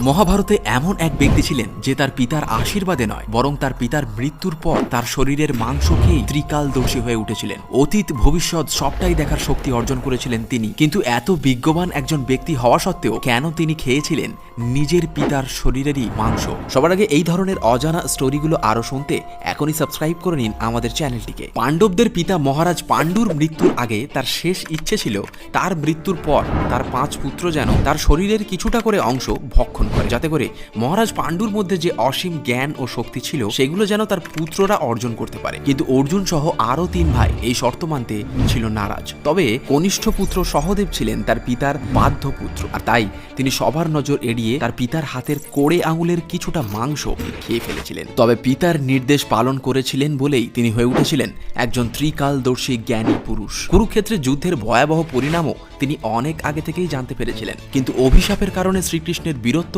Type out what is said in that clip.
মহাভারতে এমন এক ব্যক্তি ছিলেন যে তার পিতার আশীর্বাদে নয় বরং তার পিতার মৃত্যুর পর তার শরীরের মাংস খেয়ে ত্রিকালদর্শী হয়ে উঠেছিলেন। অতীত ভবিষ্যৎ সবটাই দেখার শক্তি অর্জন করেছিলেন তিনি। কিন্তু এত বিজ্ঞবান একজন ব্যক্তি হওয়া সত্ত্বেও কেন তিনি খেয়েছিলেন নিজের পিতার শরীরেরই মাংস? সবার আগে এই ধরনের অজানা স্টোরিগুলো আরো শুনতে এখনই সাবস্ক্রাইব করে নিন আমাদের চ্যানেলটিকে। পাণ্ডবদের পিতা মহারাজ পাণ্ডুর মৃত্যুর আগে তার শেষ ইচ্ছে ছিল তার মৃত্যুর পর তার 5 পুত্র যেন তার শরীরের কিছুটা করে অংশ ভক্ষণ করে, যাতে করে মহারাজ পাণ্ডুর মধ্যে যে অসীম জ্ঞান ও শক্তি ছিল সেগুলো যেন তার পুত্ররা অর্জন করতে পারে। কিন্তু অর্জুন সহ আরো 3 ভাই এই শর্ত মানতে ছিল নারাজ। তবে কনিষ্ঠ পুত্র সহদেব ছিলেন তার পিতার বাধ্য পুত্র, আর তাই তিনি সবার নজর এড়িয়ে তার পিতার হাতের কোড়ে আঙুলের কিছুটা মাংস খেয়ে ফেলেছিলেন। তবে পিতার নির্দেশ পালন করেছিলেন বলেই তিনি হয়ে উঠেছিলেন একজন ত্রিকালদর্শী জ্ঞানী পুরুষ। কুরুক্ষেত্রে যুদ্ধের ভয়াবহ পরিণামও তিনি অনেক আগে থেকেই জানতে পেরেছিলেন, কিন্তু অভিশাপের কারণে শ্রীকৃষ্ণের বীরত্ব